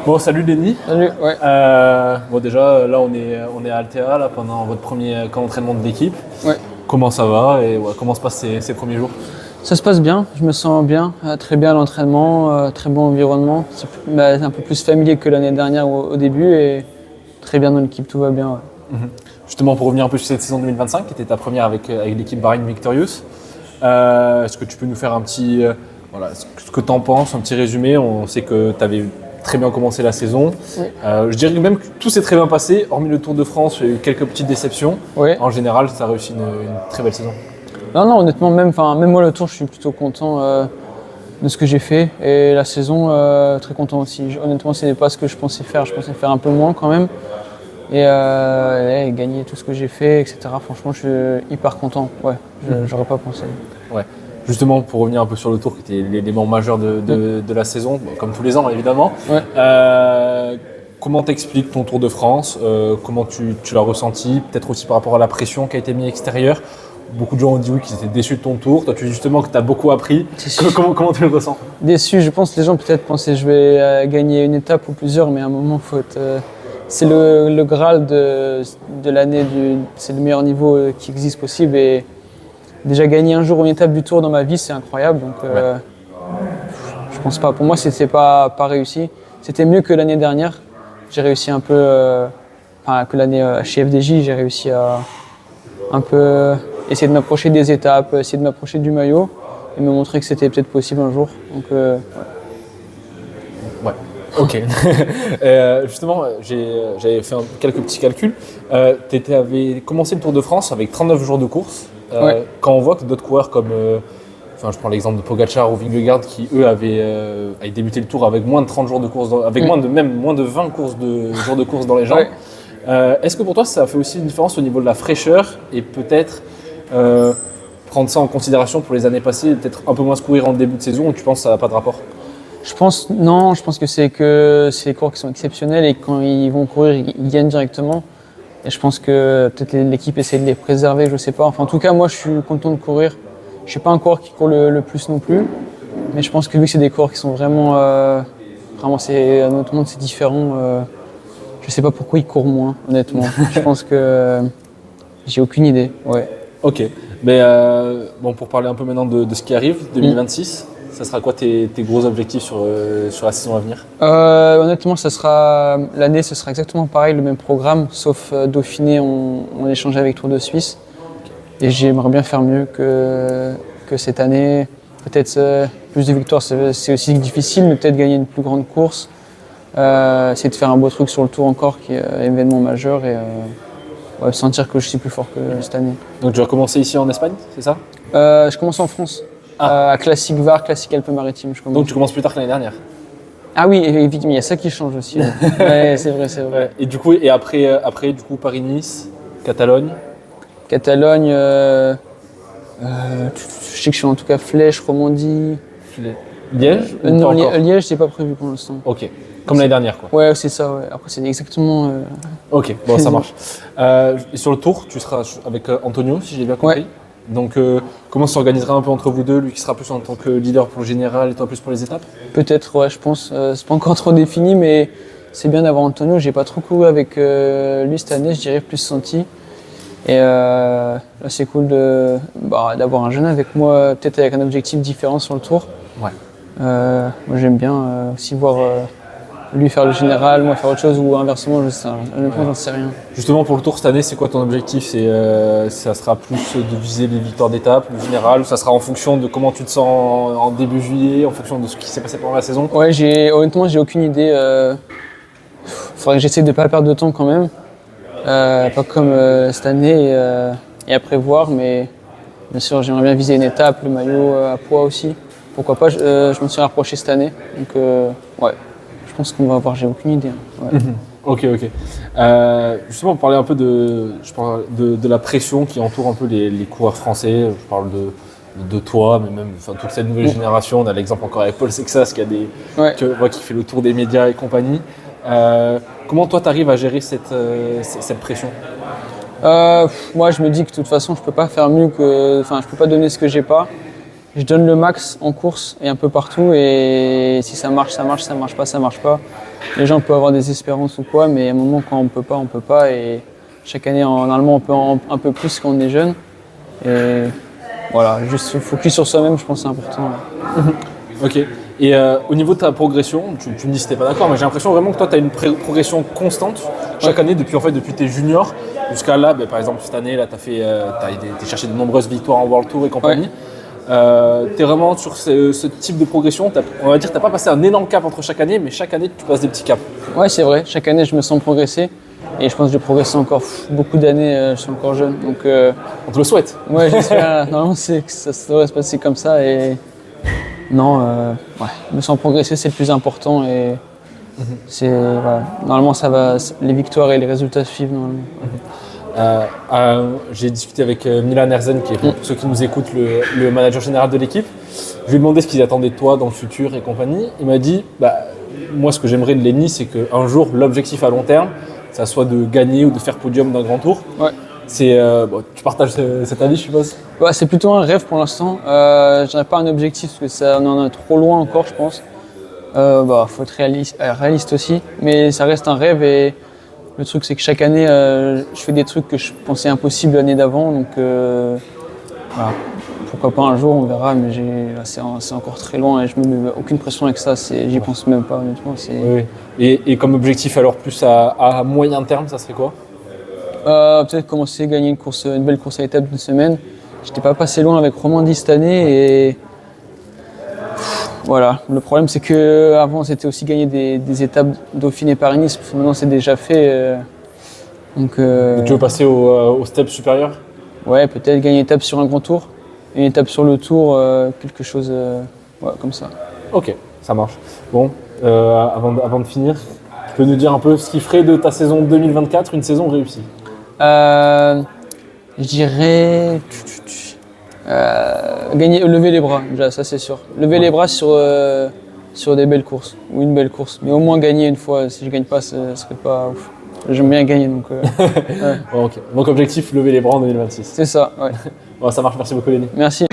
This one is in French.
Bon, salut Lenny. Salut, ouais. Bon, déjà, là, on est à Altea, là, pendant votre premier camp d'entraînement de l'équipe. Ouais. Comment ça va et comment se passent ces premiers jours? Ça se passe bien, je me sens bien, très bien à l'entraînement, très bon environnement. C'est un peu plus familier que l'année dernière au début et très bien dans l'équipe, tout va bien. Ouais. Justement, pour revenir un peu sur cette saison 2025, qui était ta première avec l'équipe Bahrain Victorious, est-ce que tu peux nous faire un petit, ce que tu en penses, un petit résumé? On sait que tu avais très bien commencé la saison. Oui. Je dirais même que tout s'est très bien passé, hormis le Tour de France, il y a eu quelques petites déceptions. Oui. En général, ça a réussi une très belle saison. Non, honnêtement, même moi le tour, je suis plutôt content de ce que j'ai fait. Et la saison, très content aussi. Honnêtement, ce n'est pas ce que je pensais faire. Je pensais faire un peu moins quand même. Et gagner tout ce que j'ai fait, etc. Franchement, je suis hyper content. Ouais, j'aurais pas pensé. Ouais. Justement, pour revenir un peu sur le Tour, qui était l'élément majeur de la saison, comme tous les ans évidemment. Ouais. Comment t'expliques ton Tour de France? Comment tu l'as ressenti? Peut-être aussi par rapport à la pression qui a été mise extérieure. Beaucoup de gens ont dit oui, qu'ils étaient déçus de ton Tour. Toi, tu dis justement que tu as beaucoup appris. Comment tu le ressens? Déçu, je pense que les gens peut-être pensaient que je vais gagner une étape ou plusieurs, mais à un moment, faut être, c'est le Graal de l'année, c'est le meilleur niveau qui existe possible. Et déjà gagner un jour une étape du Tour dans ma vie, c'est incroyable. Donc, je pense pas. Pour moi, c'était pas réussi. C'était mieux que l'année dernière. J'ai réussi un peu, que l'année chez FDJ, j'ai réussi à un peu essayer de m'approcher des étapes, essayer de m'approcher du maillot et me montrer que c'était peut-être possible un jour. Donc, Ouais, ok. Justement, j'avais fait quelques petits calculs. Tu avais commencé le Tour de France avec 39 jours de course. Ouais. Quand on voit que d'autres coureurs comme, je prends l'exemple de Pogacar ou Vingegaard qui eux avaient débuté le Tour avec moins de 30 jours de course, avec moins de 20 jours de course dans les jambes. Ouais. Est-ce que pour toi ça fait aussi une différence au niveau de la fraîcheur et peut-être prendre ça en considération pour les années passées et peut-être un peu moins se courir en début de saison ou tu penses que ça n'a pas de rapport? Je pense que c'est les coureurs qui sont exceptionnels et quand ils vont courir, ils gagnent directement. Et je pense que peut-être l'équipe essaie de les préserver, je sais pas. Enfin, en tout cas, moi, je suis content de courir. Je suis pas un coureur qui court le plus non plus, mais je pense que vu que c'est des coureurs qui sont vraiment, c'est un autre monde, c'est différent. Je sais pas pourquoi ils courent moins, honnêtement. Je pense que j'ai aucune idée. Ouais. Ok. Mais pour parler un peu maintenant de ce qui arrive, 2026, ça sera quoi tes gros objectifs sur la saison à venir? Honnêtement, l'année, ce sera exactement pareil, le même programme, sauf Dauphiné, on échange avec Tour de Suisse. Et j'aimerais bien faire mieux que cette année. Peut-être plus de victoires, c'est aussi difficile, mais peut-être gagner une plus grande course. Essayer de faire un beau truc sur le Tour encore, qui est un événement majeur, et sentir que je suis plus fort que cette année. Donc tu vas commencer ici en Espagne, c'est ça? Je commence en France, à Classique Var, Classique Alpes-Maritimes. Donc tu commences plus tard que l'année dernière? Ah oui, évidemment, il y a ça qui change aussi. Ouais, c'est vrai. Ouais. Et du coup, après du coup, Paris-Nice, Catalogne? Catalogne, je sais que je suis en tout cas Flèche, Romandie. Liège? Non, Liège, c'est pas prévu pour l'instant. Ok, comme l'année dernière quoi. Ouais, c'est ça, ouais. Après, c'est exactement. Ok, bon, ça marche. Et sur le Tour, tu seras avec Antonio, si j'ai bien compris. Ouais. Donc, comment s'organisera un peu entre vous deux? Lui qui sera plus en tant que leader pour le général et toi plus pour les étapes? Peut-être, ouais, je pense. C'est pas encore trop défini, mais c'est bien d'avoir Antonio. J'ai pas trop couru avec lui cette année, je dirais plus senti. Et là, c'est cool d'avoir un jeune avec moi, peut-être avec un objectif différent sur le Tour. Ouais. Moi, j'aime bien aussi voir lui faire le général, moi faire autre chose ou inversement, honnêtement, j'en sais rien. Justement, pour le Tour cette année, c'est quoi ton objectif? Ça sera plus de viser les victoires d'étape, le général, ou ça sera en fonction de comment tu te sens en début juillet, en fonction de ce qui s'est passé pendant la saison? Ouais, honnêtement, j'ai aucune idée. Faudrait que j'essaie de ne pas perdre de temps quand même. Pas comme cette année et à prévoir, mais bien sûr, j'aimerais bien viser une étape, le maillot à poids aussi. Pourquoi pas, je me suis rapproché cette année. Donc, ouais, je pense qu'on va voir, j'ai aucune idée. Ouais. Ok. Justement, on parlait un peu de la pression qui entoure un peu les coureurs français. Je parle de toi, mais même toute cette nouvelle génération. On a l'exemple encore avec Paul Sexas qui fait le tour des médias et compagnie. Comment toi, tu arrives à gérer cette pression? Moi, je me dis que de toute façon, je peux pas faire mieux je peux pas donner ce que j'ai pas. je donne le max en course et un peu partout. Et si ça marche, ça marche, ça marche pas, ça marche pas. Les gens peuvent avoir des espérances ou quoi, mais à un moment, quand on peut pas, on peut pas. Et chaque année, normalement, on peut un peu plus quand on est jeune. Et voilà, juste se focus sur soi-même, je pense que c'est important. Ok. Et au niveau de ta progression, tu me dis si t'es pas d'accord, mais j'ai l'impression vraiment que toi, tu as une progression constante chaque année depuis tes juniors jusqu'à là. Par exemple, cette année, là, t'es cherché de nombreuses victoires en World Tour et compagnie. Tu es vraiment sur ce type de progression. On va dire que tu n'as pas passé un énorme cap entre chaque année, mais chaque année, tu passes des petits caps. Ouais, c'est vrai. Chaque année, je me sens progresser. Et je pense que je vais progresser encore beaucoup d'années. Je suis encore jeune. Donc, on te le souhaite. Ouais, j'espère. Normalement, ça devrait se passer comme ça. Et non, ouais, me sens progresser, c'est le plus important. Et voilà. Normalement, ça va. Les victoires et les résultats suivent normalement. J'ai discuté avec Milan Herzen, qui est pour ceux qui nous écoutent le manager général de l'équipe. Je lui ai demandé ce qu'ils attendaient de toi dans le futur et compagnie. Il m'a dit, moi ce que j'aimerais de Lenny, c'est qu'un jour l'objectif à long terme, ça soit de gagner ou de faire podium d'un grand tour. Ouais. Tu partages cet avis, je suppose? Ouais, c'est plutôt un rêve pour l'instant. Je n'ai pas un objectif parce que on en est trop loin encore, je pense. Faut être réaliste aussi, mais ça reste un rêve. Et le truc, c'est que chaque année, je fais des trucs que je pensais impossibles l'année d'avant. Donc, voilà. Pourquoi pas un jour, on verra. Mais c'est encore très loin et je me mets aucune pression avec ça. J'y pense même pas, honnêtement. Oui. Et comme objectif, alors plus à moyen terme, ça serait quoi? Peut-être commencer à gagner une belle course à étapes d'une semaine. J'étais pas passé loin avec Romandie cette année. Et voilà, le problème c'est que avant c'était aussi gagner des étapes Dauphiné Paris-Nice, maintenant c'est déjà fait. Donc, tu veux passer au step supérieur? Ouais, peut-être gagner une étape sur un grand tour, une étape sur le tour, quelque chose comme ça. Ok, ça marche. Bon, avant de finir, tu peux nous dire un peu ce qui ferait de ta saison 2024 une saison réussie? Je dirais lever les bras, déjà, ça c'est sûr. Lever les bras sur des belles courses, ou une belle course. Mais au moins gagner une fois, si je gagne pas, ce serait pas ouf. J'aime bien gagner, donc ouais. Bon, ok. Donc objectif, lever les bras en 2026. C'est ça, ouais. Bon, ça marche, merci beaucoup Lenny. Merci.